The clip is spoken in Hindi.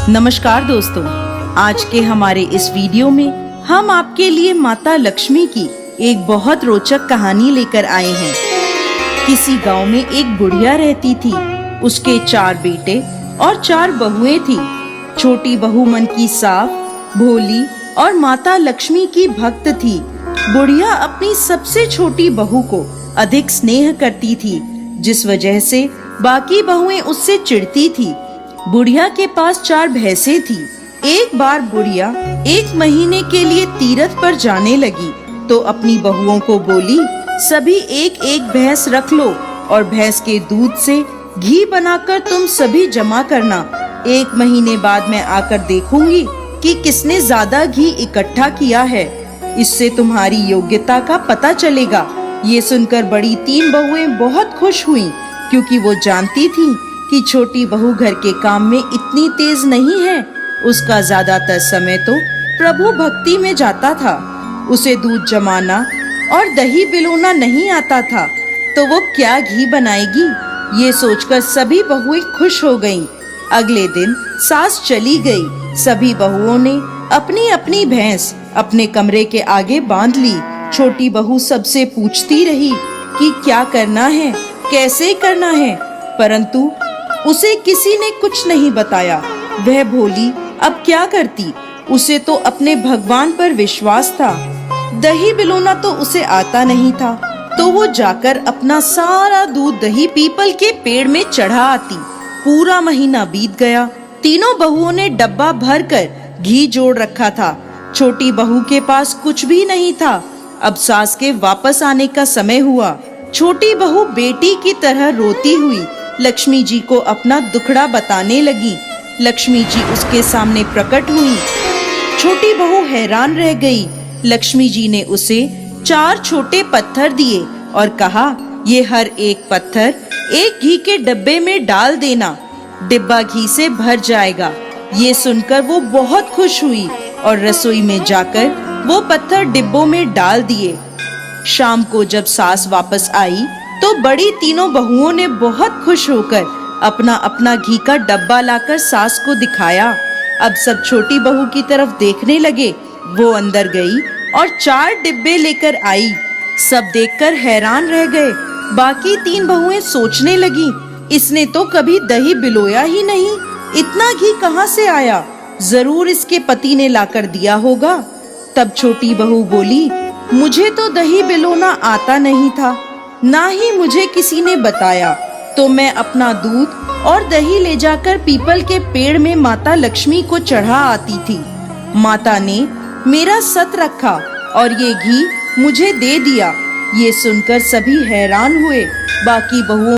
नमस्कार दोस्तों, आज के हमारे इस वीडियो में हम आपके लिए माता लक्ष्मी की एक बहुत रोचक कहानी लेकर आए हैं। किसी गांव में एक बुढ़िया रहती थी। उसके 4 बेटे और 4 बहुएं थी। छोटी बहू मन की साफ, भोली और माता लक्ष्मी की भक्त थी। बुढ़िया अपनी सबसे छोटी बहू को अधिक स्नेह करती थी, जिस वजह से बाकी बहुएं उससे चिढ़ती थी। बुढ़िया के पास 4 भैंसें थी। एक बार बुढ़िया 1 महीने के लिए तीर्थ पर जाने लगी तो अपनी बहुओं को बोली, सभी एक एक भैंस रख लो और भैंस के दूध से घी बनाकर तुम सभी जमा करना। 1 महीने बाद मैं आकर देखूंगी कि किसने ज्यादा घी इकट्ठा किया है। इससे तुम्हारी योग्यता का पता चलेगा। ये सुनकर बड़ी 3 बहुएं बहुत खुश हुईं, क्योंकि वो जानती थीं कि छोटी बहू घर के काम में इतनी तेज नहीं है। उसका ज्यादातर समय तो प्रभु भक्ति में जाता था। उसे दूध जमाना और दही बिलोना नहीं आता था, तो वो क्या घी बनाएगी। ये सोचकर सभी बहुएं खुश हो गईं। अगले दिन सास चली गई। सभी बहुओं ने अपनी अपनी भैंस अपने कमरे के आगे बांध ली। छोटी बहू सबसे पूछती रही कि क्या करना है, कैसे करना है, परंतु उसे किसी ने कुछ नहीं बताया। वह भोली अब क्या करती। उसे तो अपने भगवान पर विश्वास था। दही बिलोना तो उसे आता नहीं था, तो वो जाकर अपना सारा दूध दही पीपल के पेड़ में चढ़ा आती। पूरा महीना बीत गया। तीनों बहुओं ने डब्बा भरकर घी जोड़ रखा था। छोटी बहू के पास कुछ भी नहीं था। अब सास के वापस आने का समय हुआ। छोटी बहू बेटी की तरह रोती हुई लक्ष्मी जी को अपना दुखड़ा बताने लगी। लक्ष्मी जी उसके सामने प्रकट हुई। छोटी बहू हैरान रह गई। लक्ष्मी जी ने उसे 4 छोटे पत्थर दिए और कहा, ये हर एक पत्थर एक घी के डब्बे में डाल देना, डिब्बा घी से भर जाएगा। ये सुनकर वो बहुत खुश हुई और रसोई में जाकर वो पत्थर डिब्बों में डाल दिए। शाम को जब सास वापस आई तो बड़ी तीनों बहुओं ने बहुत खुश होकर अपना अपना घी का डब्बा लाकर सास को दिखाया। अब सब छोटी बहू की तरफ देखने लगे। वो अंदर गई और 4 डिब्बे लेकर आई। सब देखकर हैरान रह गए। बाकी 3 बहुएं सोचने लगी, इसने तो कभी दही बिलोया ही नहीं, इतना घी कहाँ से आया, जरूर इसके पति ने लाकर दिया होगा। तब छोटी बहू बोली, मुझे तो दही बिलोना आता नहीं था, ना ही मुझे किसी ने बताया, तो मैं अपना दूध और दही ले जाकर पीपल के पेड़ में माता लक्ष्मी को चढ़ा आती थी। माता ने मेरा सत रखा और ये घी मुझे दे दिया। ये सुनकर सभी हैरान हुए। बाकी बहुओं